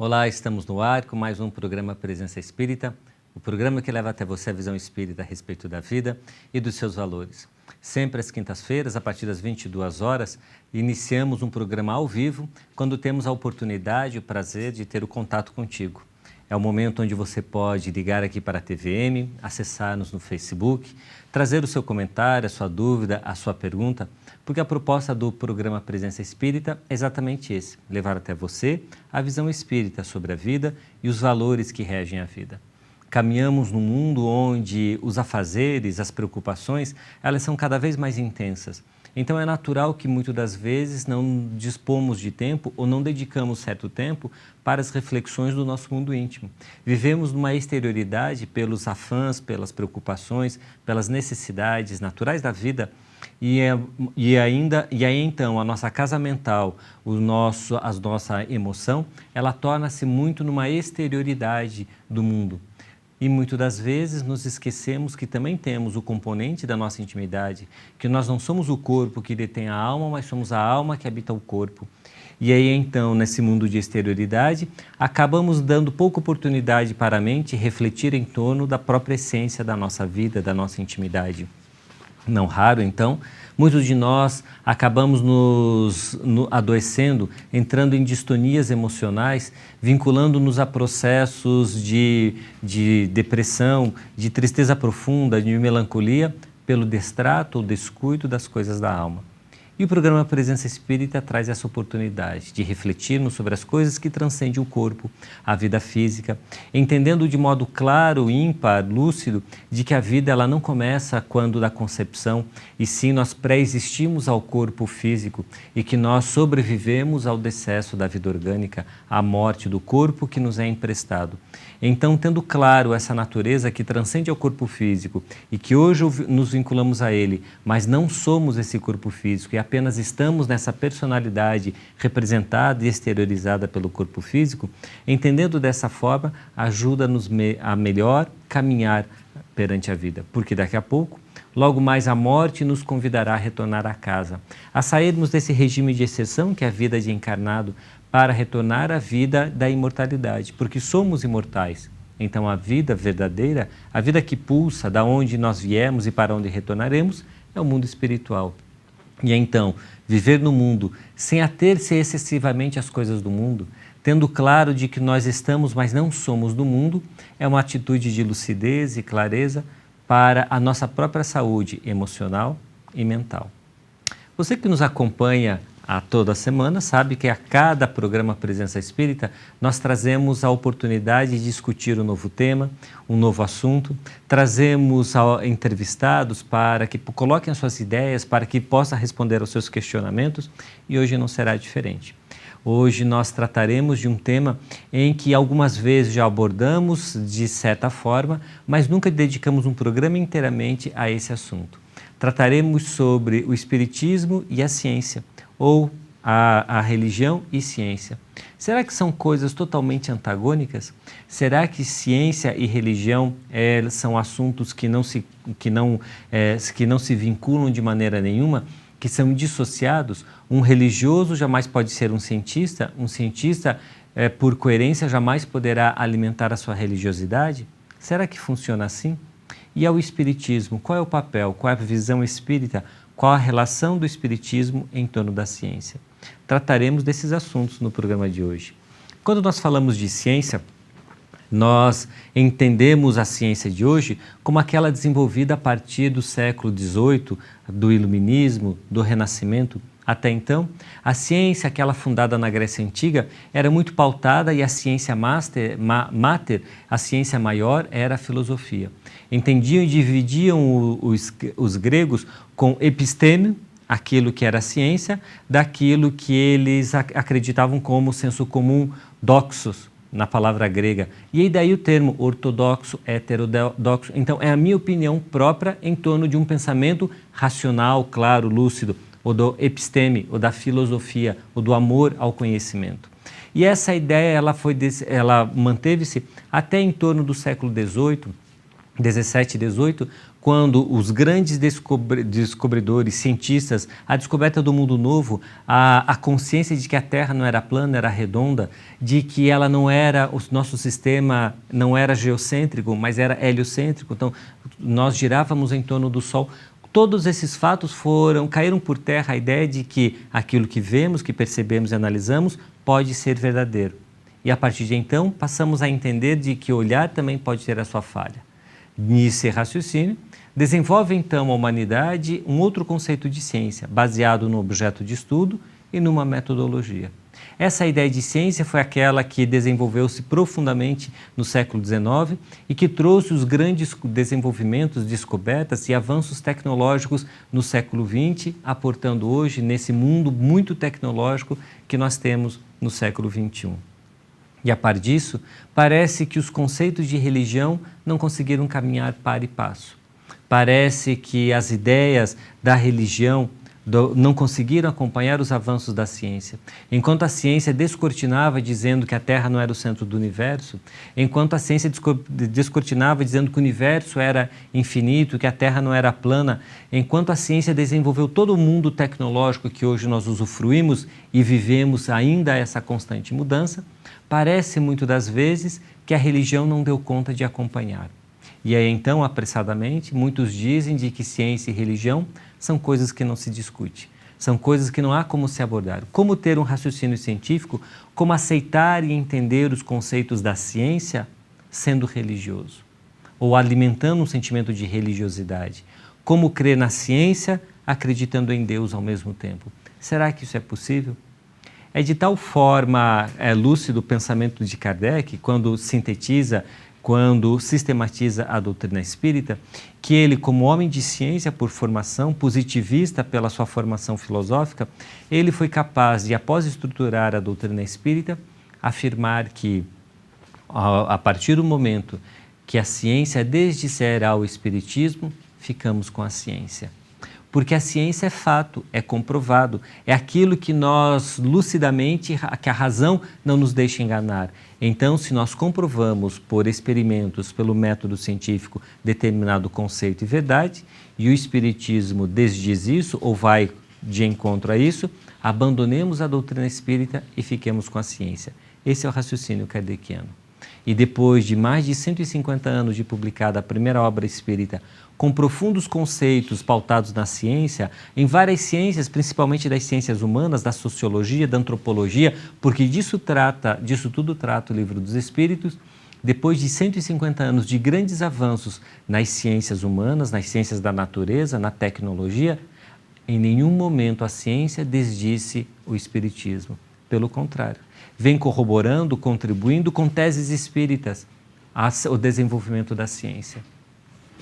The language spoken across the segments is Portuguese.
Olá, estamos no ar com mais um programa Presença Espírita, o programa que leva até você a visão espírita a respeito da vida e dos seus valores. Sempre às quintas-feiras, a partir das 22 horas, iniciamos um programa ao vivo, quando temos a oportunidade e o prazer de ter o contato contigo. É o momento onde você pode ligar aqui para a TVM, acessar-nos no Facebook, trazer o seu comentário, a sua dúvida, a sua pergunta, porque a proposta do programa Presença Espírita é exatamente esse, levar até você a visão espírita sobre a vida e os valores que regem a vida. Caminhamos num mundo onde os afazeres, as preocupações, elas são cada vez mais intensas. Então é natural que muitas das vezes não dispomos de tempo ou não dedicamos certo tempo para as reflexões do nosso mundo íntimo. Vivemos numa exterioridade pelos afãs, pelas preocupações, pelas necessidades naturais da vida e aí então a nossa casa mental, a nossa emoção, ela torna-se muito numa exterioridade do mundo. E muitas das vezes nos esquecemos que também temos o componente da nossa intimidade, que nós não somos o corpo que detém a alma, mas somos a alma que habita o corpo. E aí então, nesse mundo de exterioridade, acabamos dando pouca oportunidade para a mente refletir em torno da própria essência da nossa vida, da nossa intimidade. Não raro, então, muitos de nós acabamos nos adoecendo, entrando em distonias emocionais, vinculando-nos a processos de depressão, de tristeza profunda, de melancolia, pelo destrato ou descuido das coisas da alma. E o programa Presença Espírita traz essa oportunidade de refletirmos sobre as coisas que transcendem o corpo, a vida física, entendendo de modo claro, ímpar, lúcido, de que a vida ela não começa quando da concepção, e sim nós pré-existimos ao corpo físico e que nós sobrevivemos ao decesso da vida orgânica, à morte do corpo que nos é emprestado. Então, tendo claro essa natureza que transcende ao corpo físico e que hoje nos vinculamos a ele, mas não somos esse corpo físico e apenas estamos nessa personalidade representada e exteriorizada pelo corpo físico, entendendo dessa forma, ajuda-nos a melhor caminhar perante a vida, porque daqui a pouco, logo mais a morte nos convidará a retornar à casa, a sairmos desse regime de exceção que é a vida de encarnado, para retornar à vida da imortalidade, porque somos imortais. Então a vida verdadeira, a vida que pulsa, da onde nós viemos e para onde retornaremos, é o mundo espiritual. E então, viver no mundo sem ater-se excessivamente às coisas do mundo, tendo claro de que nós estamos, mas não somos do mundo, é uma atitude de lucidez e clareza para a nossa própria saúde emocional e mental. Você que nos acompanha a toda semana sabe que a cada programa Presença Espírita nós trazemos a oportunidade de discutir um novo tema, um novo assunto, trazemos entrevistados para que coloquem as suas ideias, para que possa responder aos seus questionamentos e hoje não será diferente. Hoje nós trataremos de um tema em que algumas vezes já abordamos de certa forma, mas nunca dedicamos um programa inteiramente a esse assunto. Trataremos sobre o Espiritismo e a ciência, ou a religião e ciência. Será que são coisas totalmente antagônicas? Será que ciência e religião são assuntos que não se vinculam de maneira nenhuma, que são dissociados? Um religioso jamais pode ser um cientista por coerência, jamais poderá alimentar a sua religiosidade? Será que funciona assim? E ao Espiritismo, qual é o papel, qual é a visão espírita, qual a relação do Espiritismo em torno da ciência? Trataremos desses assuntos no programa de hoje. Quando nós falamos de ciência, nós entendemos a ciência de hoje como aquela desenvolvida a partir do século XVIII, do Iluminismo, do Renascimento. Até então, a ciência, aquela fundada na Grécia Antiga, era muito pautada e a ciência máter, a ciência maior, era a filosofia. Entendiam e dividiam os gregos com episteme, aquilo que era ciência, daquilo que eles acreditavam como senso comum, doxos, na palavra grega. E aí daí o termo ortodoxo, heterodoxo. Então, é a minha opinião própria em torno de um pensamento racional, claro, lúcido, ou do episteme, ou da filosofia, ou do amor ao conhecimento. E essa ideia ela manteve-se até em torno do século XVIII, 17 e 18, quando os grandes descobridores, cientistas, a descoberta do mundo novo, a consciência de que a Terra não era plana, era redonda, de que ela não era, o nosso sistema não era geocêntrico, mas era heliocêntrico, então nós girávamos em torno do Sol. Todos esses fatos caíram por terra a ideia de que aquilo que vemos, que percebemos e analisamos pode ser verdadeiro. E a partir de então, passamos a entender de que olhar também pode ter a sua falha. Nesse raciocínio, desenvolve então a humanidade um outro conceito de ciência, baseado no objeto de estudo e numa metodologia. Essa ideia de ciência foi aquela que desenvolveu-se profundamente no século XIX e que trouxe os grandes desenvolvimentos, descobertas e avanços tecnológicos no século XX, aportando hoje nesse mundo muito tecnológico que nós temos no século XXI. E a par disso, parece que os conceitos de religião não conseguiram caminhar par e passo. Parece que as ideias da religião não conseguiram acompanhar os avanços da ciência. Enquanto a ciência descortinava dizendo que a Terra não era o centro do universo, enquanto a ciência descortinava dizendo que o universo era infinito, que a Terra não era plana, enquanto a ciência desenvolveu todo o mundo tecnológico que hoje nós usufruímos e vivemos ainda essa constante mudança, parece muito das vezes que a religião não deu conta de acompanhar. E aí então, apressadamente, muitos dizem de que ciência e religião são coisas que não se discute, são coisas que não há como se abordar. Como ter um raciocínio científico, como aceitar e entender os conceitos da ciência sendo religioso, ou alimentando um sentimento de religiosidade. Como crer na ciência acreditando em Deus ao mesmo tempo. Será que isso é possível? É de tal forma lúcido o pensamento de Kardec, quando sintetiza, quando sistematiza a doutrina espírita, que ele, como homem de ciência por formação, positivista pela sua formação filosófica, ele foi capaz de, após estruturar a doutrina espírita, afirmar que, a partir do momento que a ciência desde será o espiritismo, ficamos com a ciência. Porque a ciência é fato, é comprovado, é aquilo que nós lucidamente, que a razão não nos deixa enganar. Então, se nós comprovamos por experimentos, pelo método científico, determinado conceito e verdade, e o espiritismo desdiz isso ou vai de encontro a isso, abandonemos a doutrina espírita e fiquemos com a ciência. Esse é o raciocínio kardeciano. E depois de mais de 150 anos de publicada a primeira obra espírita, com profundos conceitos pautados na ciência, em várias ciências, principalmente das ciências humanas, da sociologia, da antropologia, porque disso tudo trata o Livro dos Espíritos, depois de 150 anos de grandes avanços nas ciências humanas, nas ciências da natureza, na tecnologia, em nenhum momento a ciência desdisse o espiritismo. Pelo contrário, vem corroborando, contribuindo com teses espíritas ao desenvolvimento da ciência.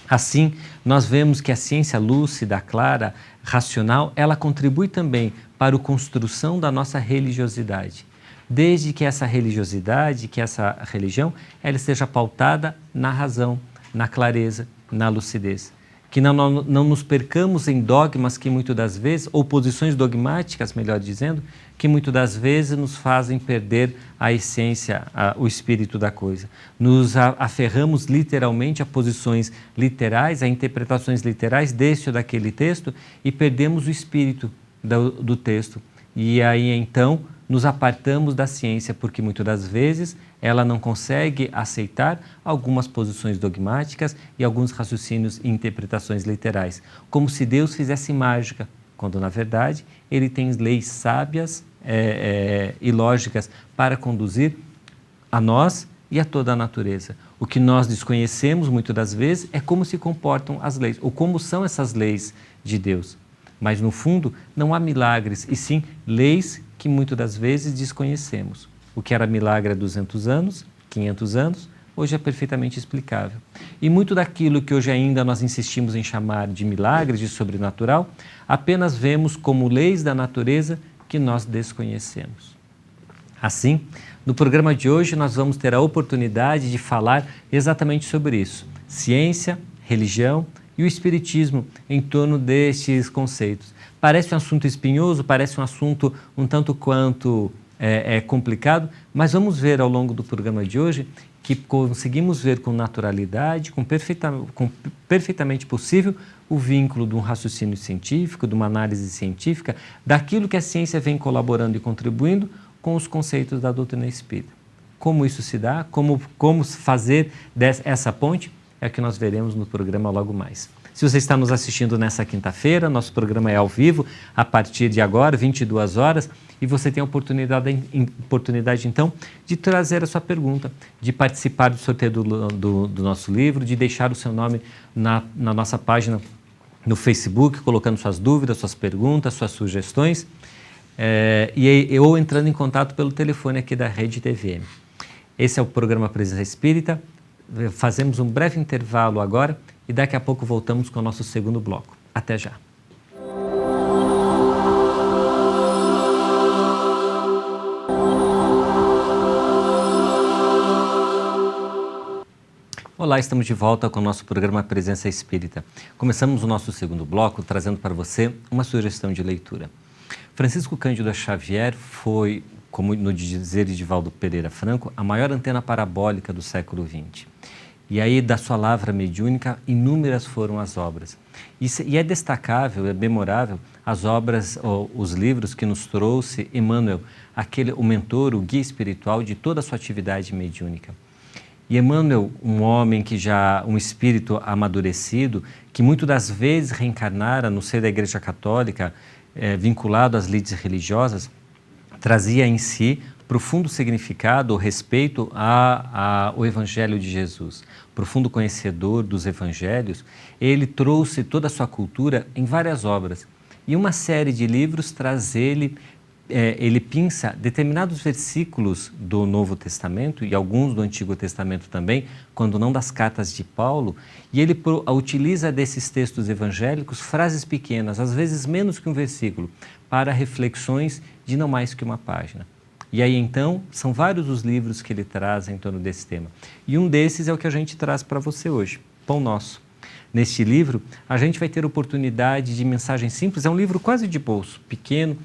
Assim, nós vemos que a ciência lúcida, clara, racional, ela contribui também para a construção da nossa religiosidade. Desde que essa religiosidade, que essa religião, ela esteja pautada na razão, na clareza, na lucidez. Que não nos percamos em dogmas que muitas das vezes, ou posições dogmáticas, melhor dizendo, que muitas das vezes nos fazem perder a essência, o espírito da coisa. Nos aferramos literalmente a posições literais, a interpretações literais deste ou daquele texto e perdemos o espírito do texto. E aí então nos apartamos da ciência, porque muitas das vezes ela não consegue aceitar algumas posições dogmáticas e alguns raciocínios e interpretações literais, como se Deus fizesse mágica, quando na verdade ele tem leis sábias e lógicas para conduzir a nós e a toda a natureza. O que nós desconhecemos muitas das vezes é como se comportam as leis, ou como são essas leis de Deus. Mas no fundo não há milagres, e sim leis que muitas das vezes desconhecemos. O que era milagre há 200 anos, 500 anos, hoje é perfeitamente explicável. E muito daquilo que hoje ainda nós insistimos em chamar de milagres, de sobrenatural, apenas vemos como leis da natureza que nós desconhecemos. Assim, no programa de hoje nós vamos ter a oportunidade de falar exatamente sobre isso. Ciência, religião e o espiritismo em torno destes conceitos. Parece um assunto espinhoso, parece um assunto um tanto quanto é complicado, mas vamos ver ao longo do programa de hoje que conseguimos ver com naturalidade, com perfeitamente possível, o vínculo de um raciocínio científico, de uma análise científica, daquilo que a ciência vem colaborando e contribuindo com os conceitos da doutrina espírita. Como isso se dá, como fazer essa ponte, é o que nós veremos no programa logo mais. Se você está nos assistindo nessa quinta-feira, nosso programa é ao vivo, a partir de agora, 22 horas, e você tem a oportunidade então, de trazer a sua pergunta, de participar do sorteio do nosso livro, de deixar o seu nome na nossa página no Facebook, colocando suas dúvidas, suas perguntas, suas sugestões, ou entrando em contato pelo telefone aqui da Rede TVM. Esse é o programa Presença Espírita. Fazemos um breve intervalo agora e daqui a pouco voltamos com o nosso segundo bloco. Até já. Olá, estamos de volta com o nosso programa Presença Espírita. Começamos o nosso segundo bloco trazendo para você uma sugestão de leitura. Francisco Cândido Xavier foi, como no dizer de Divaldo Pereira Franco, a maior antena parabólica do século XX. E aí, da sua lavra mediúnica, inúmeras foram as obras. E é destacável, é memorável, as obras, os livros que nos trouxe Emmanuel, o mentor, o guia espiritual de toda a sua atividade mediúnica. E Emmanuel, um homem um espírito amadurecido, que muitas das vezes reencarnara no seio da Igreja Católica, vinculado às lides religiosas, trazia em si profundo significado, respeito ao Evangelho de Jesus. Profundo conhecedor dos Evangelhos, ele trouxe toda a sua cultura em várias obras. E uma série de livros ele pinça determinados versículos do Novo Testamento e alguns do Antigo Testamento também, quando não das cartas de Paulo, e ele utiliza desses textos evangélicos frases pequenas, às vezes menos que um versículo, para reflexões de não mais que uma página. E aí, então, são vários os livros que ele traz em torno desse tema. E um desses é o que a gente traz para você hoje, Pão Nosso. Neste livro, a gente vai ter oportunidade de mensagem simples, é um livro quase de bolso, pequeno,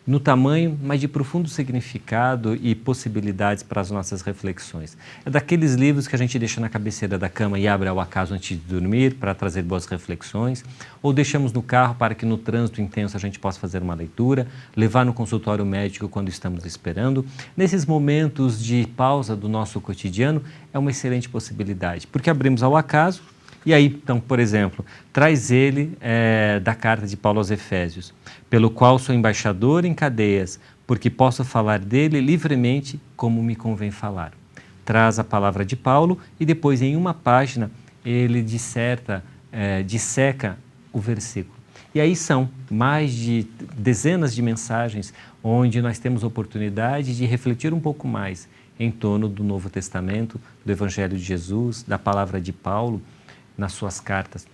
no tamanho, mas de profundo significado e possibilidades para as nossas reflexões. É daqueles livros que a gente deixa na cabeceira da cama e abre ao acaso antes de dormir para trazer boas reflexões, ou deixamos no carro para que no trânsito intenso a gente possa fazer uma leitura, levar no consultório médico quando estamos esperando. Nesses momentos de pausa do nosso cotidiano, é uma excelente possibilidade, porque abrimos ao acaso. E aí, então, por exemplo, traz ele da carta de Paulo aos Efésios, pelo qual sou embaixador em cadeias, porque posso falar dele livremente como me convém falar. Traz a palavra de Paulo e depois, em uma página, ele disseca o versículo. E aí são mais de dezenas de mensagens onde nós temos oportunidade de refletir um pouco mais em torno do Novo Testamento, do Evangelho de Jesus, da palavra de Paulo, nas suas cartas.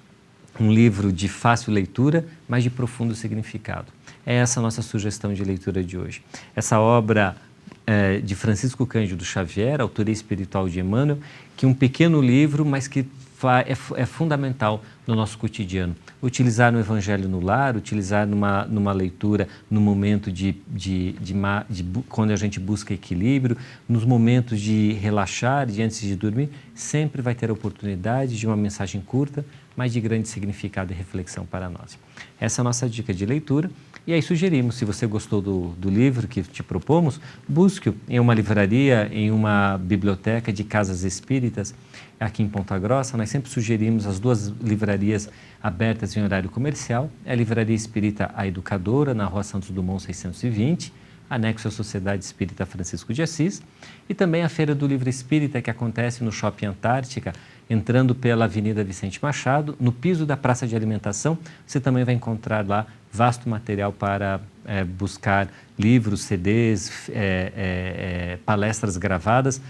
Um livro de fácil leitura, mas de profundo significado. É essa a nossa sugestão de leitura de hoje. Essa obra de Francisco Cândido Xavier, autoria espiritual de Emmanuel, que é um pequeno livro, mas que é fundamental no nosso cotidiano. Utilizar no Evangelho no lar, utilizar numa leitura no momento quando a gente busca equilíbrio, nos momentos de relaxar e antes de dormir, sempre vai ter a oportunidade de uma mensagem curta, mas de grande significado e reflexão para nós. Essa é a nossa dica de leitura. E aí sugerimos, se você gostou do livro que te propomos, busque-o em uma livraria, em uma biblioteca de casas espíritas, aqui em Ponta Grossa. Nós sempre sugerimos as duas livrarias abertas em horário comercial. É a Livraria Espírita A Educadora, na Rua Santos Dumont 620, anexo à Sociedade Espírita Francisco de Assis, e também a Feira do Livro Espírita, que acontece no Shopping Antártica, entrando pela Avenida Vicente Machado, no piso da Praça de Alimentação. Você também vai encontrar lá vasto material para buscar livros, CDs, palestras gravadas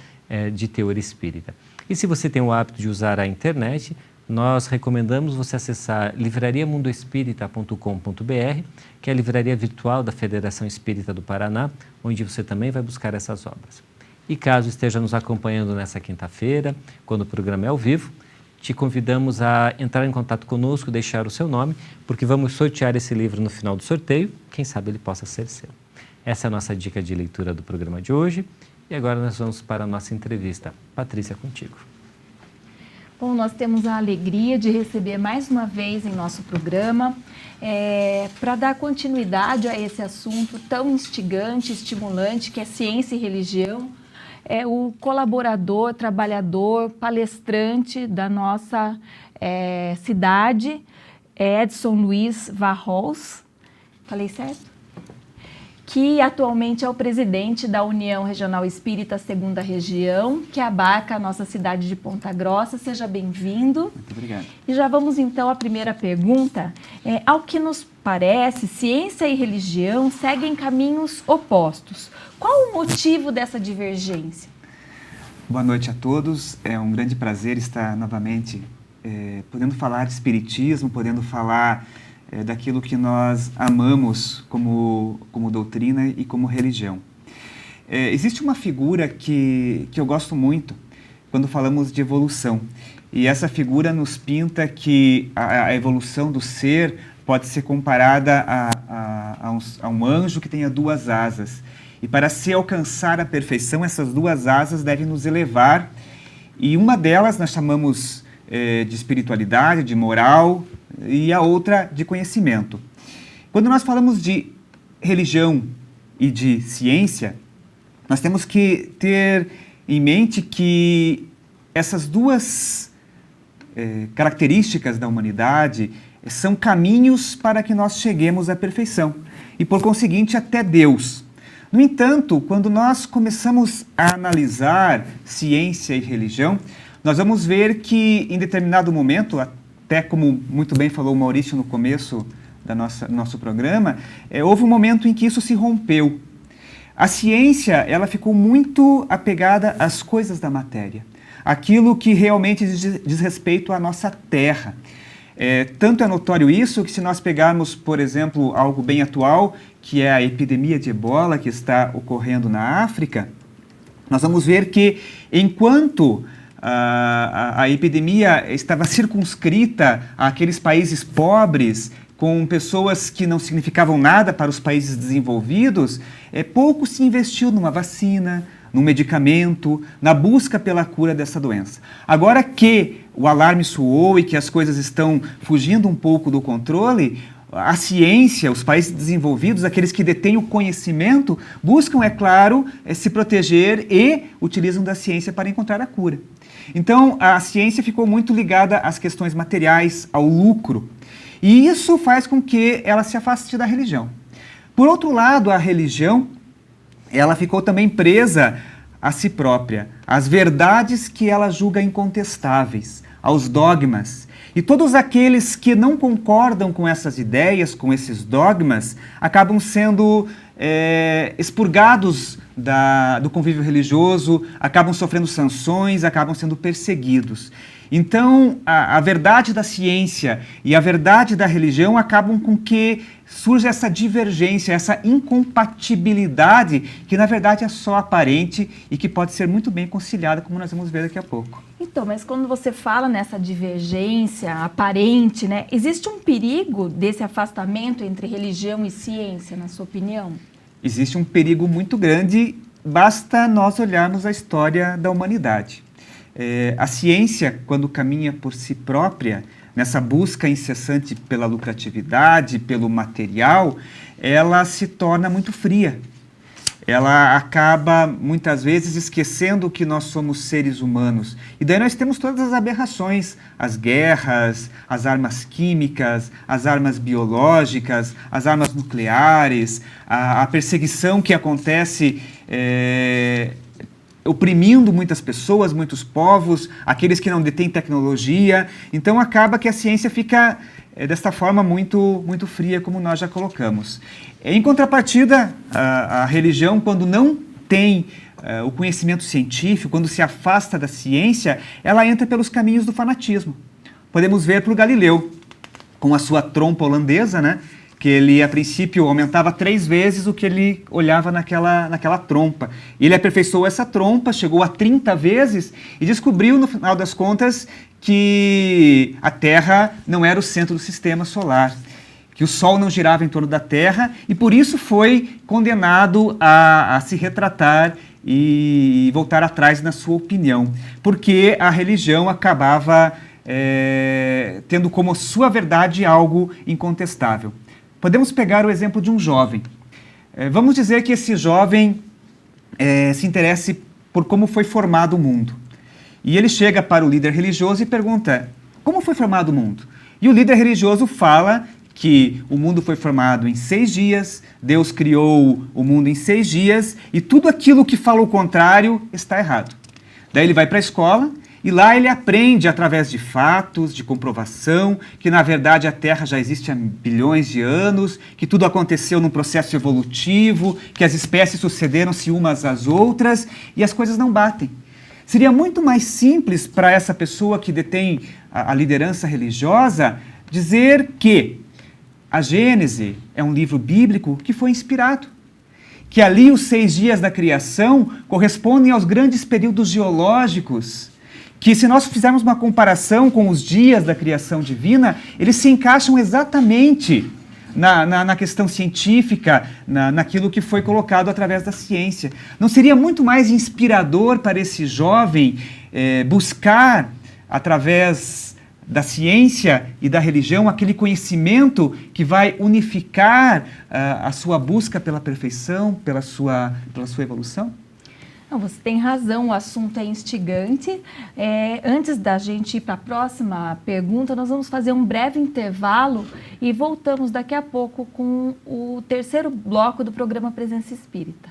de teor espírita. E se você tem o hábito de usar a internet, nós recomendamos você acessar livrariamundoespírita.com.br, que é a livraria virtual da Federação Espírita do Paraná, onde você também vai buscar essas obras. E caso esteja nos acompanhando nessa quinta-feira, quando o programa é ao vivo, te convidamos a entrar em contato conosco, deixar o seu nome, porque vamos sortear esse livro no final do sorteio, quem sabe ele possa ser seu. Essa é a nossa dica de leitura do programa de hoje. E agora nós vamos para a nossa entrevista. Patrícia, contigo. Bom, nós temos a alegria de receber mais uma vez em nosso programa, para dar continuidade a esse assunto tão instigante, estimulante, que é ciência e religião, o colaborador, trabalhador, palestrante da nossa cidade, Edson Luiz Varros, falei certo? Que atualmente é o presidente da União Regional Espírita Segunda Região, que abarca a nossa cidade de Ponta Grossa. Seja bem-vindo. Muito obrigado. E já vamos então à primeira pergunta. Ao que nos parece, ciência e religião seguem caminhos opostos. Qual o motivo dessa divergência? Boa noite a todos. É um grande prazer estar novamente podendo falar de espiritismo, podendo falar daquilo que nós amamos como doutrina e como religião. Existe uma figura que eu gosto muito quando falamos de evolução. E essa figura nos pinta que a evolução do ser pode ser comparada a um anjo que tenha duas asas. E para se alcançar a perfeição, essas duas asas devem nos elevar. E uma delas nós chamamos de espiritualidade, de moral, e a outra de conhecimento. Quando nós falamos de religião e de ciência, nós temos que ter em mente que essas duas características da humanidade são caminhos para que nós cheguemos à perfeição e, por conseguinte, até Deus. No entanto, quando nós começamos a analisar ciência e religião, nós vamos ver que, em determinado momento, até como muito bem falou o Maurício no começo do nosso programa, houve um momento em que isso se rompeu. A ciência, ela ficou muito apegada às coisas da matéria, aquilo que realmente diz respeito à nossa terra. Tanto é notório isso que, se nós pegarmos, por exemplo, algo bem atual, que é a epidemia de ebola que está ocorrendo na África, nós vamos ver que, enquanto a epidemia estava circunscrita àqueles países pobres, com pessoas que não significavam nada para os países desenvolvidos, pouco se investiu numa vacina, num medicamento, na busca pela cura dessa doença. Agora que o alarme soou e que as coisas estão fugindo um pouco do controle, a ciência, os países desenvolvidos, aqueles que detêm o conhecimento, buscam, é claro, se proteger e utilizam da ciência para encontrar a cura. Então, a ciência ficou muito ligada às questões materiais, ao lucro. E isso faz com que ela se afaste da religião. Por outro lado, a religião, ela ficou também presa a si própria, às verdades que ela julga incontestáveis, aos dogmas. E todos aqueles que não concordam com essas ideias, com esses dogmas, acabam sendo expurgados do convívio religioso, acabam sofrendo sanções, acabam sendo perseguidos. Então, a verdade da ciência e a verdade da religião acabam com que surge essa divergência, essa incompatibilidade, que na verdade é só aparente e que pode ser muito bem conciliada, como nós vamos ver daqui a pouco. Então, mas quando você fala nessa divergência aparente, né, existe um perigo desse afastamento entre religião e ciência, na sua opinião? Existe um perigo muito grande, basta nós olharmos a história da humanidade. A ciência, quando caminha por si própria, nessa busca incessante pela lucratividade, pelo material, ela se torna muito fria. Ela acaba, muitas vezes, esquecendo que nós somos seres humanos. E daí nós temos todas as aberrações, as guerras, as armas químicas, as armas biológicas, as armas nucleares, a perseguição que acontece oprimindo muitas pessoas, muitos povos, aqueles que não detêm tecnologia. Então acaba que a ciência fica desta forma muito fria, como nós já colocamos. Em contrapartida, a religião, quando não tem o conhecimento científico, quando se afasta da ciência, ela entra pelos caminhos do fanatismo. Podemos ver por Galileu, com a sua trompa holandesa, né? Que ele, a princípio, aumentava 3 vezes o que ele olhava naquela trompa. E ele aperfeiçoou essa trompa, chegou a 30 vezes e descobriu, no final das contas, que a Terra não era o centro do sistema solar, que o Sol não girava em torno da Terra e por isso foi condenado a se retratar e voltar atrás na sua opinião, porque a religião acabava tendo como sua verdade algo incontestável. Podemos pegar o exemplo de um jovem. Vamos dizer que esse jovem se interesse por como foi formado o mundo. E ele chega para o líder religioso e pergunta: como foi formado o mundo? E o líder religioso fala que o mundo foi formado em 6 dias, Deus criou o mundo em 6 dias, e tudo aquilo que fala o contrário está errado. Daí ele vai para a escola, e lá ele aprende, através de fatos, de comprovação, que na verdade a Terra já existe há bilhões de anos, que tudo aconteceu num processo evolutivo, que as espécies sucederam-se umas às outras, e as coisas não batem. Seria muito mais simples para essa pessoa que detém a liderança religiosa dizer que a Gênese é um livro bíblico que foi inspirado, que ali os 6 dias da criação correspondem aos grandes períodos geológicos, que se nós fizermos uma comparação com os dias da criação divina, eles se encaixam exatamente na questão científica, naquilo que foi colocado através da ciência. Não seria muito mais inspirador para esse jovem buscar, através da ciência e da religião, aquele conhecimento que vai unificar a sua busca pela perfeição, pela sua evolução? Não, você tem razão, o assunto é instigante. Antes da gente ir para a próxima pergunta, nós vamos fazer um breve intervalo e voltamos daqui a pouco com o terceiro bloco do programa Presença Espírita.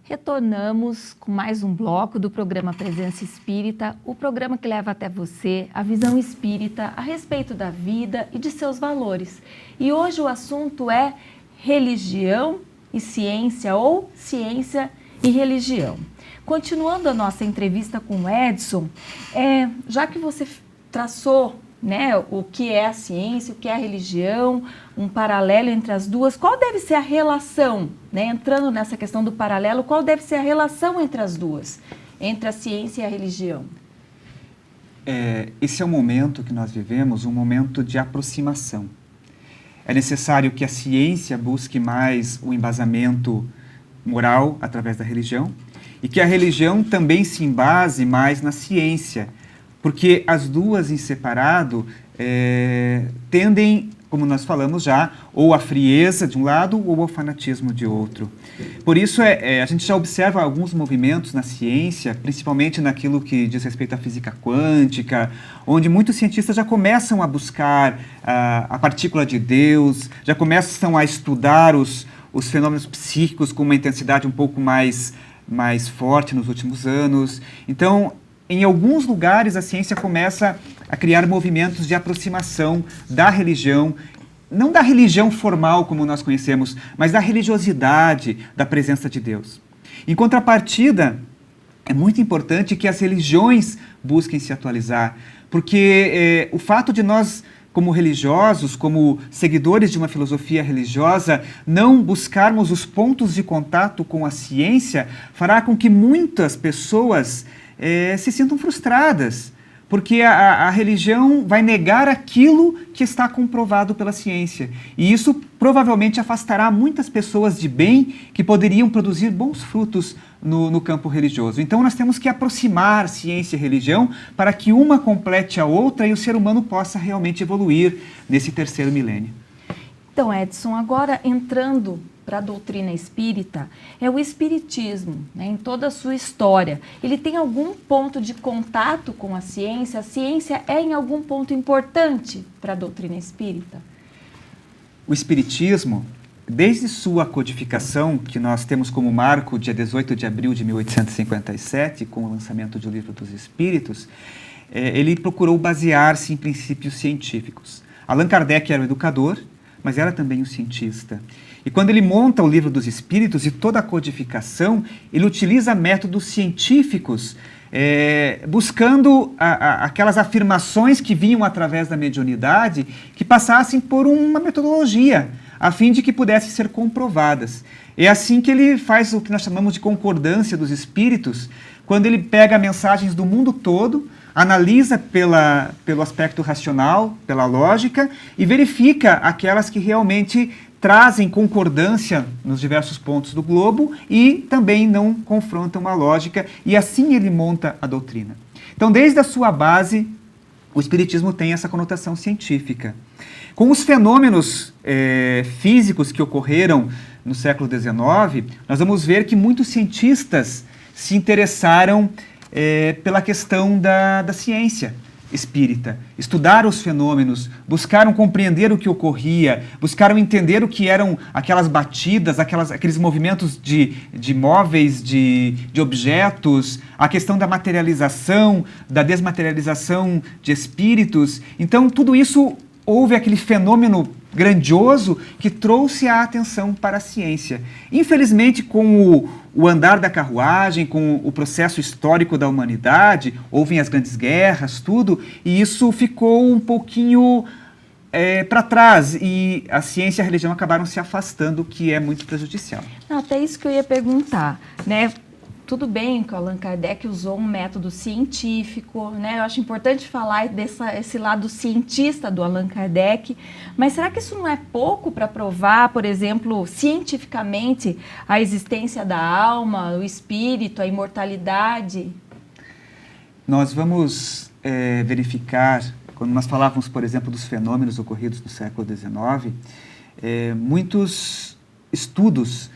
Retornamos com mais um bloco do programa Presença Espírita, o programa que leva até você a visão espírita a respeito da vida e de seus valores. E hoje o assunto é religião e ciência, ou ciência e religião. Continuando a nossa entrevista com o Edson, já que você traçou, né, o que é a ciência, o que é a religião, um paralelo entre as duas, qual deve ser a relação, né, entrando nessa questão do paralelo, qual deve ser a relação entre as duas, entre a ciência e a religião? Esse é o momento que nós vivemos, um momento de aproximação. É necessário que a ciência busque mais o embasamento moral através da religião e que a religião também se embase mais na ciência, porque as duas em separado tendem, como nós falamos já, ou à frieza de um lado ou ao fanatismo de outro. Por isso, a gente já observa alguns movimentos na ciência, principalmente naquilo que diz respeito à física quântica, onde muitos cientistas já começam a buscar a partícula de Deus, já começam a estudar os fenômenos psíquicos com uma intensidade um pouco mais forte nos últimos anos. Então, em alguns lugares, a ciência começa a criar movimentos de aproximação da religião, não da religião formal como nós conhecemos, mas da religiosidade, da presença de Deus. Em contrapartida, é muito importante que as religiões busquem se atualizar, porque o fato de nós, como religiosos, como seguidores de uma filosofia religiosa, não buscarmos os pontos de contato com a ciência, fará com que muitas pessoas se sintam frustradas, porque a religião vai negar aquilo que está comprovado pela ciência. E isso provavelmente afastará muitas pessoas de bem que poderiam produzir bons frutos no campo religioso. Então nós temos que aproximar ciência e religião para que uma complete a outra e o ser humano possa realmente evoluir nesse terceiro milênio. Então, Edson, agora entrando para a doutrina espírita, é o espiritismo, né, em toda a sua história. Ele tem algum ponto de contato com a ciência? A ciência é em algum ponto importante para a doutrina espírita? O espiritismo, desde sua codificação, que nós temos como marco dia 18 de abril de 1857, com o lançamento do Livro dos Espíritos, ele procurou basear-se em princípios científicos. Allan Kardec era o educador, mas era também um cientista. E quando ele monta o Livro dos Espíritos e toda a codificação, ele utiliza métodos científicos, buscando aquelas afirmações que vinham através da mediunidade, que passassem por uma metodologia, a fim de que pudessem ser comprovadas. É assim que ele faz o que nós chamamos de concordância dos espíritos, quando ele pega mensagens do mundo todo, analisa pelo aspecto racional, pela lógica, e verifica aquelas que realmente trazem concordância nos diversos pontos do globo e também não confrontam a lógica, e assim ele monta a doutrina. Então, desde a sua base, o Espiritismo tem essa conotação científica. Com os fenômenos físicos que ocorreram no século XIX, nós vamos ver que muitos cientistas se interessaram pela questão da ciência espírita. Estudaram os fenômenos, buscaram compreender o que ocorria, buscaram entender o que eram aquelas batidas, aqueles movimentos de móveis, de objetos, a questão da materialização, da desmaterialização de espíritos. Então, tudo isso, houve aquele fenômeno grandioso que trouxe a atenção para a ciência. Infelizmente, com o andar da carruagem, com o processo histórico da humanidade, houve as grandes guerras, tudo, e isso ficou um pouquinho para trás, e a ciência e a religião acabaram se afastando, o que é muito prejudicial. Não, até isso que eu ia perguntar, né? Tudo bem que o Allan Kardec usou um método científico, né? Eu acho importante falar esse lado cientista do Allan Kardec, mas será que isso não é pouco para provar, por exemplo, cientificamente, a existência da alma, o espírito, a imortalidade? Nós vamos verificar, quando nós falávamos, por exemplo, dos fenômenos ocorridos no século XIX, muitos estudos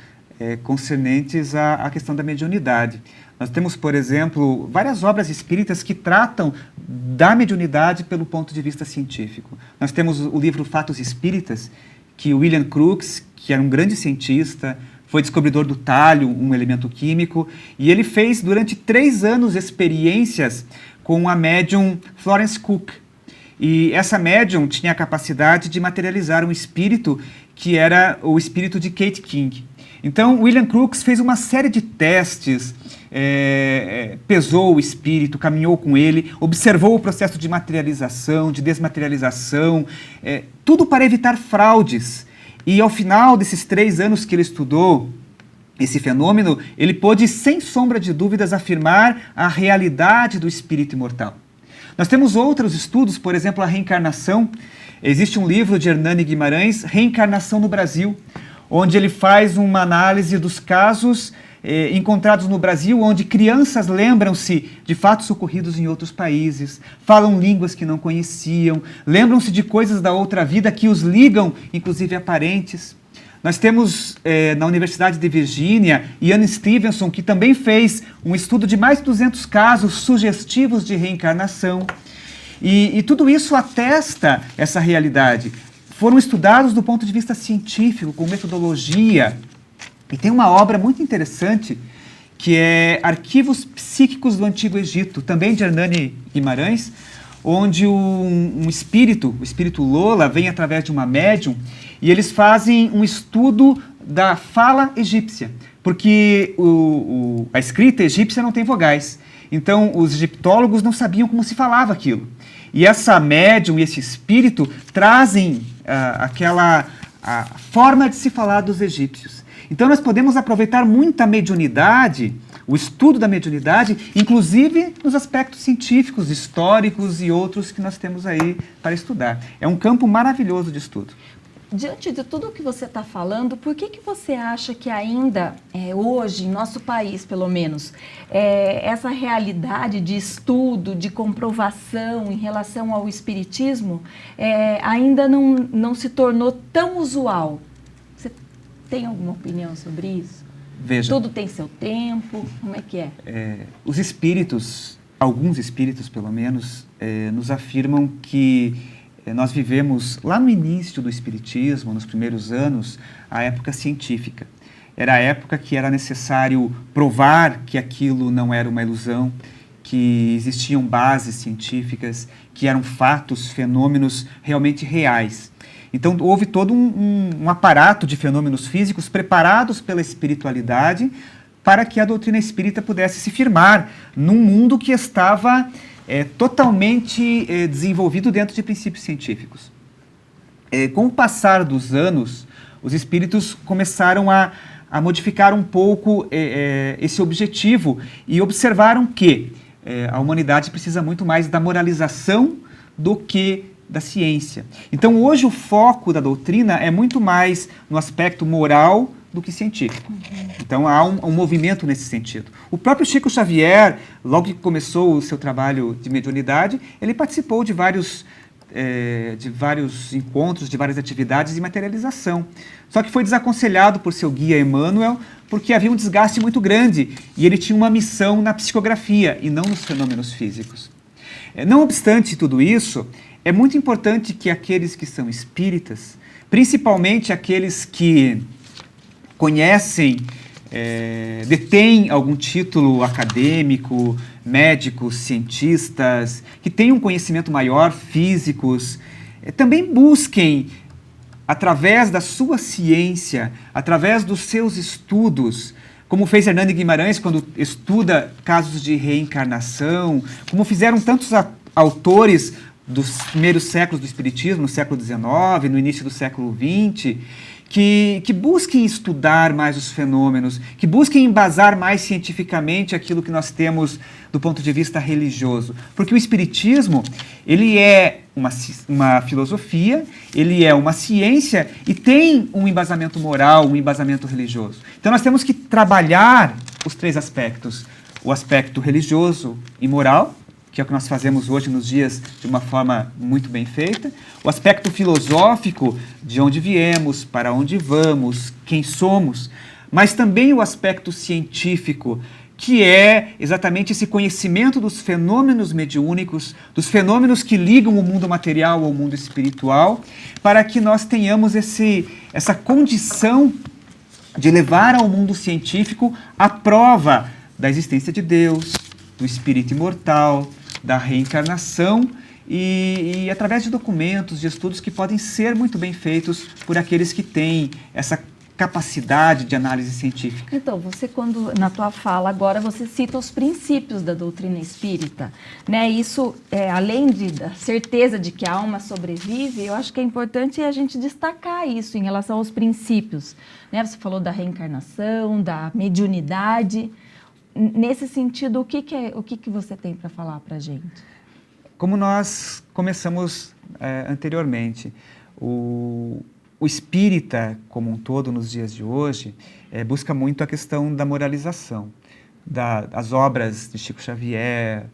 concernentes à questão da mediunidade. Nós temos, por exemplo, várias obras espíritas que tratam da mediunidade pelo ponto de vista científico. Nós temos o livro Fatos Espíritas, que William Crookes, que era um grande cientista, foi descobridor do talho, um elemento químico, e ele fez durante 3 anos experiências com a médium Florence Cook. E essa médium tinha a capacidade de materializar um espírito que era o espírito de Kate King. Então, William Crookes fez uma série de testes, pesou o espírito, caminhou com ele, observou o processo de materialização, de desmaterialização, tudo para evitar fraudes. E ao final desses 3 anos que ele estudou esse fenômeno, ele pôde, sem sombra de dúvidas, afirmar a realidade do espírito imortal. Nós temos outros estudos, por exemplo, a reencarnação. Existe um livro de Hernani Guimarães, Reencarnação no Brasil, onde ele faz uma análise dos casos encontrados no Brasil, onde crianças lembram-se de fatos ocorridos em outros países, falam línguas que não conheciam, lembram-se de coisas da outra vida que os ligam, inclusive a parentes. Nós temos na Universidade de Virgínia, Ian Stevenson, que também fez um estudo de mais de 200 casos sugestivos de reencarnação. E tudo isso atesta essa realidade. Foram estudados do ponto de vista científico, com metodologia. E tem uma obra muito interessante, que é Arquivos Psíquicos do Antigo Egito, também de Hernani Guimarães, onde um espírito, o espírito Lola, vem através de uma médium, e eles fazem um estudo da fala egípcia, porque a escrita egípcia não tem vogais. Então, os egiptólogos não sabiam como se falava aquilo. E essa médium e esse espírito trazem a forma de se falar dos egípcios. Então, nós podemos aproveitar muita mediunidade, o estudo da mediunidade, inclusive nos aspectos científicos, históricos e outros que nós temos aí para estudar. É um campo maravilhoso de estudo. Diante de tudo o que você está falando, por que você acha que ainda, hoje, em nosso país, pelo menos, essa realidade de estudo, de comprovação em relação ao espiritismo, ainda não se tornou tão usual? Você tem alguma opinião sobre isso? Veja, tudo tem seu tempo, como é que é? Os espíritos, alguns espíritos pelo menos, nos afirmam que nós vivemos, lá no início do espiritismo, nos primeiros anos, a época científica. Era a época que era necessário provar que aquilo não era uma ilusão, que existiam bases científicas, que eram fatos, fenômenos realmente reais. Então, houve todo um aparato de fenômenos físicos preparados pela espiritualidade para que a doutrina espírita pudesse se firmar num mundo que estava totalmente desenvolvido dentro de princípios científicos. Com o passar dos anos, os espíritos começaram a a modificar um pouco esse objetivo e observaram que a humanidade precisa muito mais da moralização do que da ciência. Então, hoje, o foco da doutrina é muito mais no aspecto moral do que científico. Então, há um movimento nesse sentido. O próprio Chico Xavier, logo que começou o seu trabalho de mediunidade, ele participou de vários encontros, de várias atividades de materialização. Só que foi desaconselhado por seu guia Emmanuel, porque havia um desgaste muito grande e ele tinha uma missão na psicografia e não nos fenômenos físicos. Não obstante tudo isso, é muito importante que aqueles que são espíritas, principalmente aqueles que conhecem, detêm algum título acadêmico, médicos, cientistas, que têm um conhecimento maior, físicos, também busquem, através da sua ciência, através dos seus estudos, como fez Hernani Guimarães quando estuda casos de reencarnação, como fizeram tantos autores dos primeiros séculos do Espiritismo, no século XIX, no início do século XX, que busquem estudar mais os fenômenos, que busquem embasar mais cientificamente aquilo que nós temos do ponto de vista religioso. Porque o Espiritismo, ele é uma filosofia, ele é uma ciência e tem um embasamento moral, um embasamento religioso. Então nós temos que trabalhar os três aspectos. O aspecto religioso e moral, que é o que nós fazemos hoje nos dias de uma forma muito bem feita. O aspecto filosófico, de onde viemos, para onde vamos, quem somos. Mas também o aspecto científico, que é exatamente esse conhecimento dos fenômenos mediúnicos, dos fenômenos que ligam o mundo material ao mundo espiritual, para que nós tenhamos essa condição de levar ao mundo científico a prova da existência de Deus, do espírito imortal, da reencarnação e através de documentos, de estudos que podem ser muito bem feitos por aqueles que têm essa capacidade de análise científica. Então, você quando, na tua fala agora, você cita os princípios da doutrina espírita, né? Isso, além da certeza de que a alma sobrevive, eu acho que é importante a gente destacar isso em relação aos princípios, né? Você falou da reencarnação, da mediunidade. Nesse sentido, o que você tem para falar para a gente? Como nós começamos anteriormente, o espírita, como um todo, nos dias de hoje, busca muito a questão da moralização, das obras de Chico Xavier,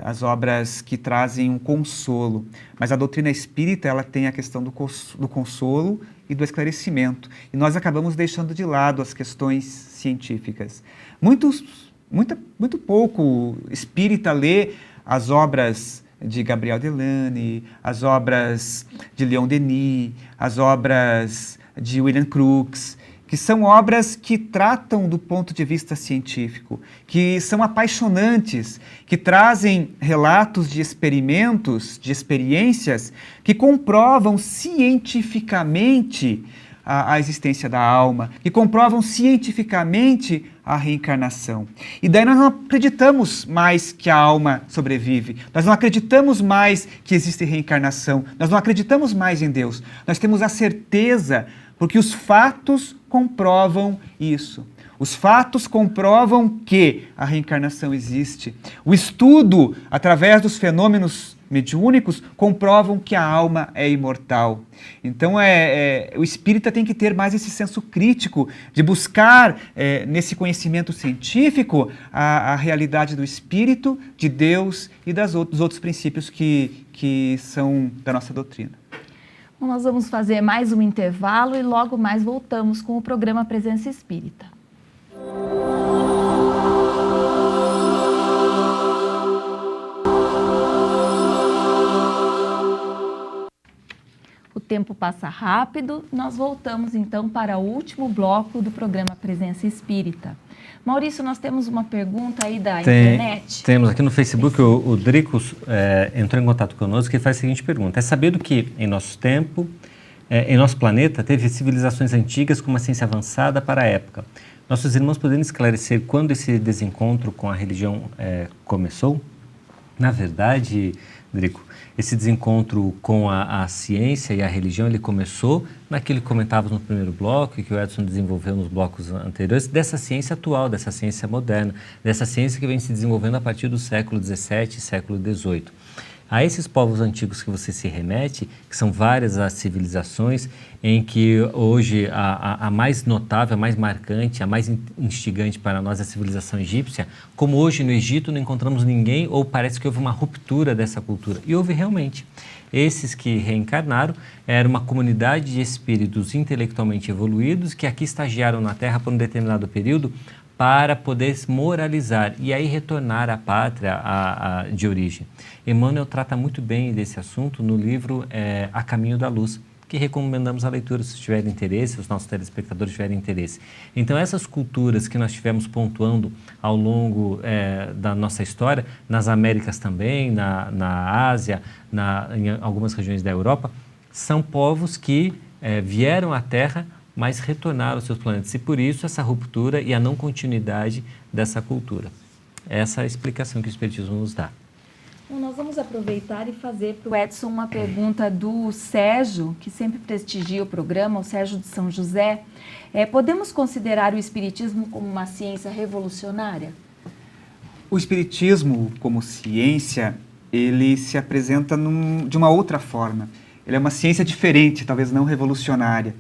as obras que trazem um consolo. Mas a doutrina espírita, ela tem a questão do consolo e do esclarecimento. E nós acabamos deixando de lado as questões científicas. Muito pouco espírita lê as obras de Gabriel Delany, as obras de Leon Denis, as obras de William Crookes, que são obras que tratam do ponto de vista científico, que são apaixonantes, que trazem relatos de experimentos, de experiências, que comprovam cientificamente a existência da alma, que comprovam cientificamente a reencarnação. E daí nós não acreditamos mais que a alma sobrevive, nós não acreditamos mais que existe reencarnação, nós não acreditamos mais em Deus. Nós temos a certeza, porque os fatos comprovam isso. Os fatos comprovam que a reencarnação existe. O estudo, através dos fenômenos mediúnicos, comprovam que a alma é imortal. Então, o espírita tem que ter mais esse senso crítico de buscar, nesse conhecimento científico, a realidade do espírito, de Deus e dos outros princípios que são da nossa doutrina. Bom, nós vamos fazer mais um intervalo e logo mais voltamos com o programa Presença Espírita. O tempo passa rápido, nós voltamos então para o último bloco do programa Presença Espírita. Maurício, nós temos uma pergunta aí da internet. Temos aqui no Facebook, o Drico entrou em contato conosco e faz a seguinte pergunta: é sabido que em nosso tempo, em nosso planeta, teve civilizações antigas com uma ciência avançada para a época. Nossos irmãos poderiam esclarecer quando esse desencontro com a religião começou? Na verdade, Drico, esse desencontro com a ciência e a religião, ele começou naquilo que comentávamos no primeiro bloco e que o Edson desenvolveu nos blocos anteriores, dessa ciência atual, dessa ciência moderna, dessa ciência que vem se desenvolvendo a partir do século XVII e século XVIII. A esses povos antigos que você se remete, que são várias as civilizações, em que hoje a mais notável, a mais marcante, a mais instigante para nós é a civilização egípcia, como hoje no Egito não encontramos ninguém, ou parece que houve uma ruptura dessa cultura. E houve realmente. Esses que reencarnaram eram uma comunidade de espíritos intelectualmente evoluídos que aqui estagiaram na Terra por um determinado período para poder moralizar e aí retornar à pátria de origem. Emmanuel trata muito bem desse assunto no livro A Caminho da Luz, que recomendamos a leitura se tiverem interesse, se os nossos telespectadores tiverem interesse. Então, essas culturas que nós tivemos pontuando ao longo da nossa história, nas Américas também, na Ásia, em algumas regiões da Europa, são povos que vieram à Terra, mas retornaram aos seus planetas. E por isso essa ruptura e a não continuidade dessa cultura. Essa é a explicação que o Espiritismo nos dá. Bom, nós vamos aproveitar e fazer para o Edson uma pergunta do Sérgio, que sempre prestigia o programa, o Sérgio de São José. Podemos considerar o Espiritismo como uma ciência revolucionária? O Espiritismo, como ciência, ele se apresenta de uma outra forma. Ele é uma ciência diferente, talvez não revolucionária.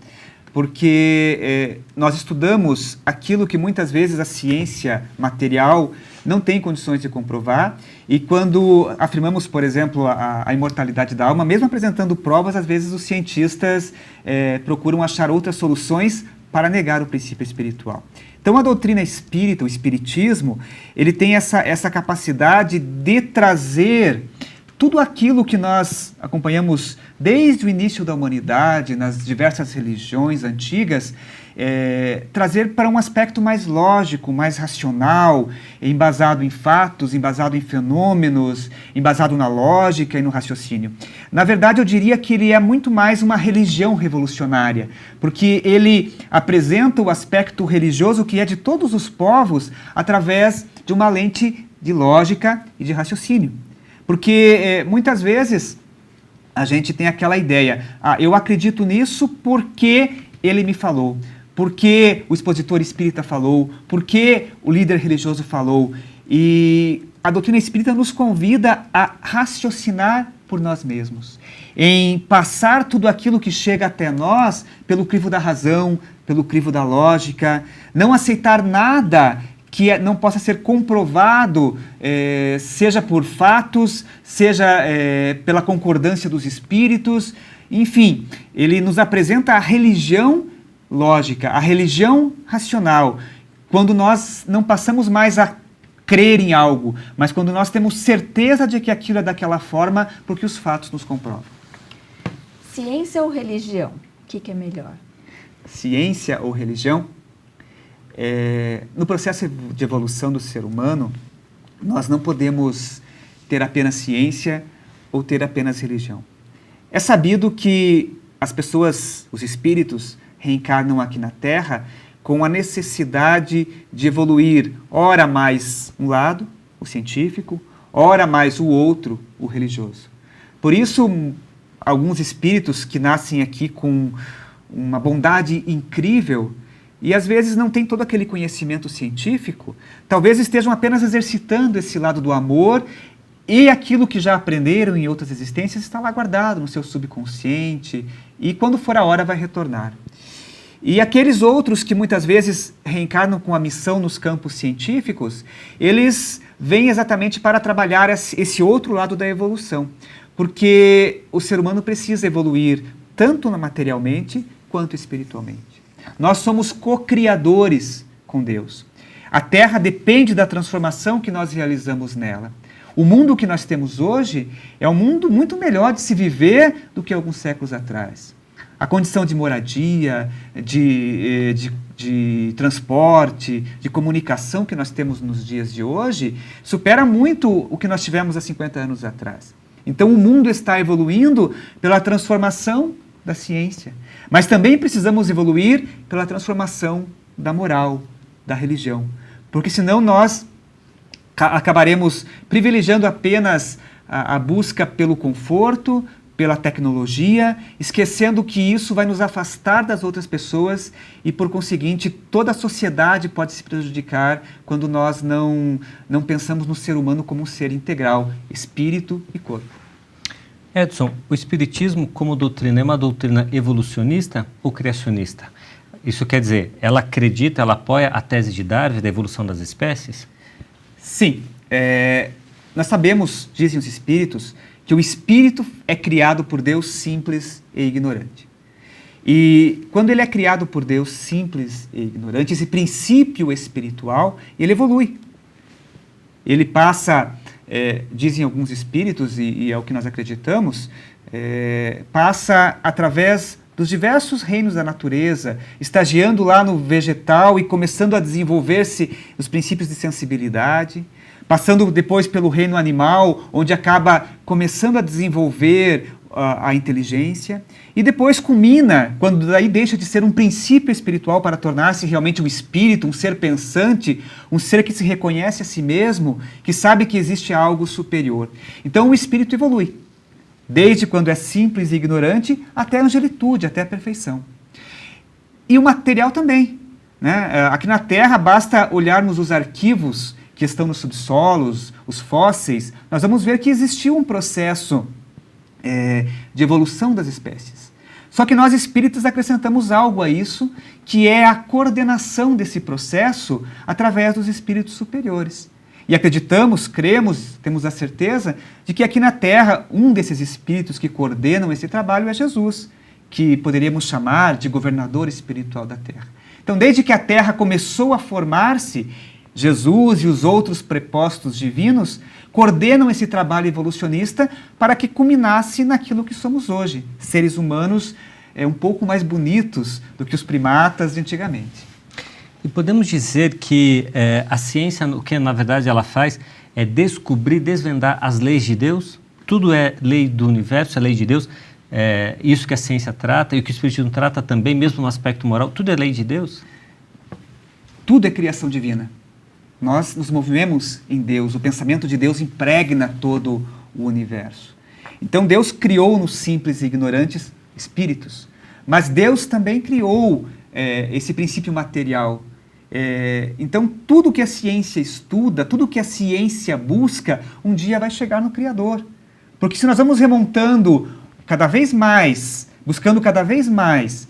Porque nós estudamos aquilo que muitas vezes a ciência material não tem condições de comprovar, e quando afirmamos, por exemplo, a imortalidade da alma, mesmo apresentando provas, às vezes os cientistas procuram achar outras soluções para negar o princípio espiritual. Então a doutrina espírita, o espiritismo, ele tem essa capacidade de trazer tudo aquilo que nós acompanhamos desde o início da humanidade, nas diversas religiões antigas, trazer para um aspecto mais lógico, mais racional, embasado em fatos, embasado em fenômenos, embasado na lógica e no raciocínio. Na verdade, eu diria que ele é muito mais uma religião revolucionária, porque ele apresenta o aspecto religioso que é de todos os povos através de uma lente de lógica e de raciocínio. Porque muitas vezes a gente tem aquela ideia, eu acredito nisso porque ele me falou, porque o expositor espírita falou, porque o líder religioso falou. E a doutrina espírita nos convida a raciocinar por nós mesmos, em passar tudo aquilo que chega até nós pelo crivo da razão, pelo crivo da lógica, não aceitar nada que não possa ser comprovado, seja por fatos, seja pela concordância dos espíritos. Enfim, ele nos apresenta a religião lógica, a religião racional, quando nós não passamos mais a crer em algo, mas quando nós temos certeza de que aquilo é daquela forma, porque os fatos nos comprovam. Ciência ou religião? O que é melhor? Ciência ou religião? No processo de evolução do ser humano, nós não podemos ter apenas ciência ou ter apenas religião. É sabido que as pessoas, os espíritos, reencarnam aqui na Terra com a necessidade de evoluir, ora mais um lado, o científico, ora mais o outro, o religioso. Por isso, alguns espíritos que nascem aqui com uma bondade incrível e às vezes não têm todo aquele conhecimento científico, talvez estejam apenas exercitando esse lado do amor, e aquilo que já aprenderam em outras existências está lá guardado no seu subconsciente, e quando for a hora vai retornar. E aqueles outros que muitas vezes reencarnam com a missão nos campos científicos, eles vêm exatamente para trabalhar esse outro lado da evolução, porque o ser humano precisa evoluir tanto materialmente quanto espiritualmente. Nós somos co-criadores com Deus. A Terra depende da transformação que nós realizamos nela. O mundo que nós temos hoje é um mundo muito melhor de se viver do que alguns séculos atrás. A condição de moradia, de transporte, de comunicação que nós temos nos dias de hoje supera muito o que nós tivemos há 50 anos atrás. Então, o mundo está evoluindo pela transformação da ciência. Mas também precisamos evoluir pela transformação da moral, da religião. Porque senão nós acabaremos privilegiando apenas a busca pelo conforto, pela tecnologia, esquecendo que isso vai nos afastar das outras pessoas e, por conseguinte, toda a sociedade pode se prejudicar quando nós não pensamos no ser humano como um ser integral, espírito e corpo. Edson, o Espiritismo como doutrina é uma doutrina evolucionista ou criacionista? Isso quer dizer, ela acredita, ela apoia a tese de Darwin da evolução das espécies? Sim. Nós sabemos, dizem os espíritos, que o espírito é criado por Deus simples e ignorante. E quando ele é criado por Deus simples e ignorante, esse princípio espiritual, ele evolui. Ele passa, dizem alguns espíritos, e é o que nós acreditamos, passa através dos diversos reinos da natureza, estagiando lá no vegetal e começando a desenvolver-se os princípios de sensibilidade, passando depois pelo reino animal, onde acaba começando a desenvolver a inteligência, e depois culmina, quando daí deixa de ser um princípio espiritual para tornar-se realmente um espírito, um ser pensante, um ser que se reconhece a si mesmo, que sabe que existe algo superior. Então o espírito evolui, desde quando é simples e ignorante, até a angelitude, até a perfeição. E o material também, né? Aqui na Terra basta olharmos os arquivos que estão nos subsolos, os fósseis, nós vamos ver que existiu um processo de evolução das espécies. Só que nós espíritas acrescentamos algo a isso, que é a coordenação desse processo através dos espíritos superiores. E acreditamos, cremos, temos a certeza de que aqui na Terra, um desses espíritos que coordenam esse trabalho é Jesus, que poderíamos chamar de governador espiritual da Terra. Então, desde que a Terra começou a formar-se, Jesus e os outros prepostos divinos coordenam esse trabalho evolucionista para que culminasse naquilo que somos hoje, seres humanos um pouco mais bonitos do que os primatas de antigamente. E podemos dizer que a ciência, o que na verdade ela faz, é descobrir, desvendar as leis de Deus? Tudo é lei do universo, é lei de Deus? Isso que a ciência trata e o que o Espiritismo trata também, mesmo no aspecto moral, tudo é lei de Deus? Tudo é criação divina. Nós nos movemos em Deus, o pensamento de Deus impregna todo o universo. Então Deus criou nos simples e ignorantes espíritos, mas Deus também criou esse princípio material. Então tudo que a ciência estuda, tudo que a ciência busca, um dia vai chegar no Criador. Porque se nós vamos remontando cada vez mais, buscando cada vez mais,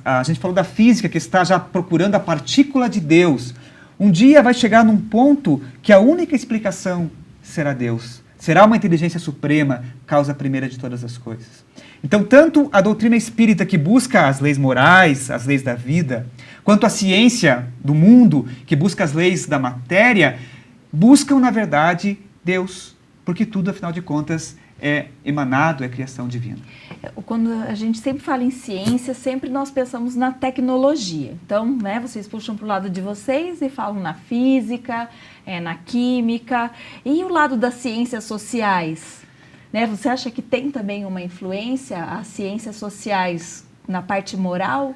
a gente falou da física que está já procurando a partícula de Deus, um dia vai chegar num ponto que a única explicação será Deus. Será uma inteligência suprema, causa primeira de todas as coisas. Então, tanto a doutrina espírita que busca as leis morais, as leis da vida, quanto a ciência do mundo que busca as leis da matéria, buscam, na verdade, Deus. Porque tudo, afinal de contas, é emanado, é criação divina. Quando a gente sempre fala em ciência, sempre nós pensamos na tecnologia. Então, né, vocês puxam para o lado de vocês e falam na física, na química. E o lado das ciências sociais? Né, você acha que tem também uma influência as ciências sociais na parte moral?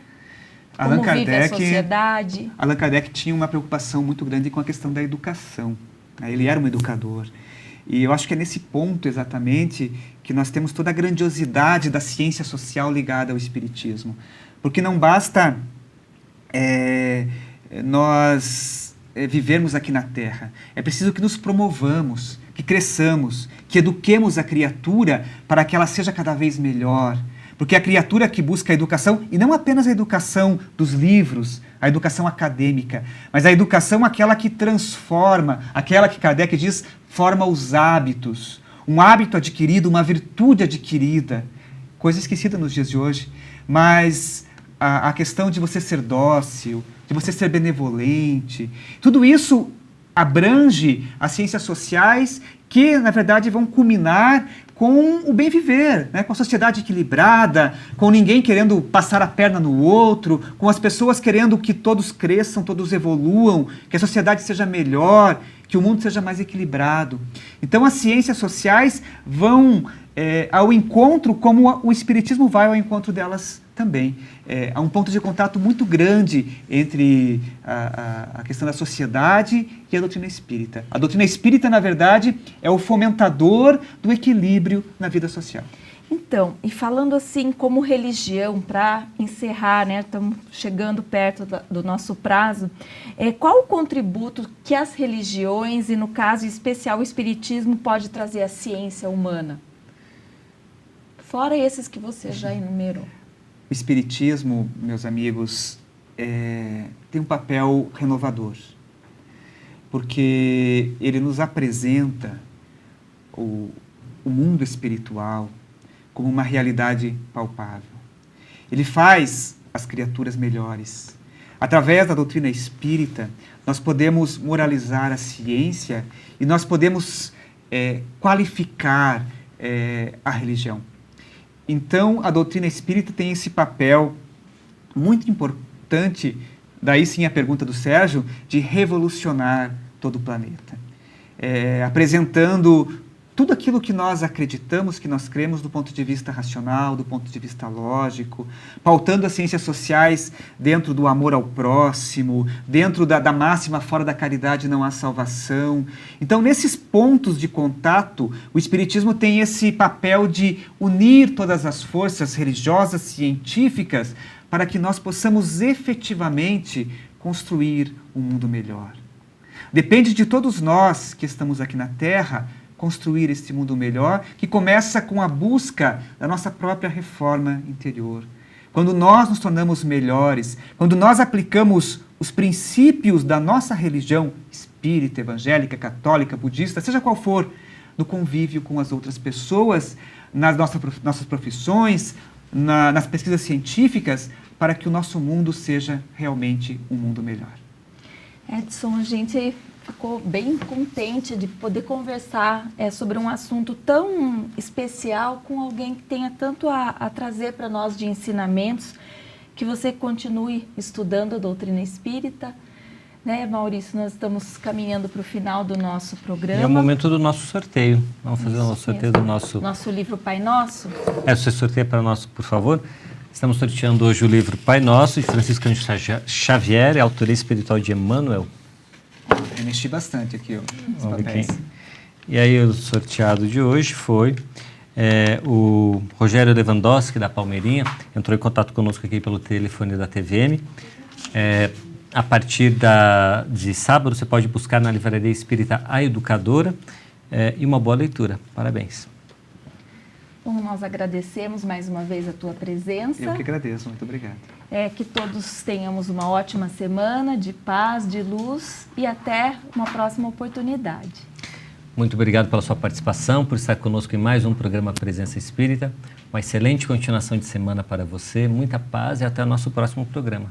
Como vive a sociedade? Allan Kardec tinha uma preocupação muito grande com a questão da educação. Ele era um educador. E eu acho que é nesse ponto, exatamente, que nós temos toda a grandiosidade da ciência social ligada ao espiritismo. Porque não basta nós vivermos aqui na Terra. É preciso que nos promovamos, que cresçamos, que eduquemos a criatura para que ela seja cada vez melhor. Porque a criatura que busca a educação, e não apenas a educação dos livros, a educação acadêmica, mas a educação aquela que transforma, aquela que Kardec diz, forma os hábitos. Um hábito adquirido, uma virtude adquirida, coisa esquecida nos dias de hoje, mas a questão de você ser dócil, de você ser benevolente, tudo isso abrange as ciências sociais que, na verdade, vão culminar com o bem viver, né? Com a sociedade equilibrada, com ninguém querendo passar a perna no outro, com as pessoas querendo que todos cresçam, todos evoluam, que a sociedade seja melhor, que o mundo seja mais equilibrado. Então as ciências sociais vão ao encontro, como o Espiritismo vai ao encontro delas Também. Há um ponto de contato muito grande entre a questão da sociedade e a doutrina espírita. A doutrina espírita, na verdade, é o fomentador do equilíbrio na vida social. Então, e falando assim como religião, para encerrar, né, estamos chegando perto do nosso prazo, qual o contributo que as religiões, e no caso em especial o Espiritismo, pode trazer à ciência humana? Fora esses que você já enumerou. O Espiritismo, meus amigos, tem um papel renovador, porque ele nos apresenta o mundo espiritual como uma realidade palpável. Ele faz as criaturas melhores. Através da doutrina espírita, nós podemos moralizar a ciência e nós podemos qualificar a religião. Então, a doutrina espírita tem esse papel muito importante, daí sim a pergunta do Sérgio, de revolucionar todo o planeta. Apresentando tudo aquilo que nós acreditamos, que nós cremos do ponto de vista racional, do ponto de vista lógico, pautando as ciências sociais dentro do amor ao próximo, dentro da máxima fora da caridade não há salvação. Então, nesses pontos de contato, o Espiritismo tem esse papel de unir todas as forças religiosas, científicas, para que nós possamos efetivamente construir um mundo melhor. Depende de todos nós que estamos aqui na Terra construir este mundo melhor, que começa com a busca da nossa própria reforma interior. Quando nós nos tornamos melhores, quando nós aplicamos os princípios da nossa religião espírita, evangélica, católica, budista, seja qual for, no convívio com as outras pessoas, nas nossas profissões, nas pesquisas científicas, para que o nosso mundo seja realmente um mundo melhor. Edson, a gente ficou bem contente de poder conversar sobre um assunto tão especial com alguém que tenha tanto a trazer para nós de ensinamentos, que você continue estudando a doutrina espírita. Né, Maurício, nós estamos caminhando para o final do nosso programa. É o momento do nosso sorteio. Vamos fazer o sorteio do nosso livro Pai Nosso. Você sorteia para nós, por favor. Estamos sorteando hoje o livro Pai Nosso, de Francisco Cândido Xavier, autoria espiritual de Emmanuel. Eu mexi bastante aqui, os papéis. E aí o sorteado de hoje foi o Rogério Lewandowski, da Palmeirinha, entrou em contato conosco aqui pelo telefone da TVM. A partir de sábado, você pode buscar na Livraria Espírita A Educadora e uma boa leitura. Parabéns. Bom, nós agradecemos mais uma vez a tua presença. Eu que agradeço, muito obrigado. Que todos tenhamos uma ótima semana de paz, de luz e até uma próxima oportunidade. Muito obrigado pela sua participação, por estar conosco em mais um programa Presença Espírita. Uma excelente continuação de semana para você, muita paz e até o nosso próximo programa.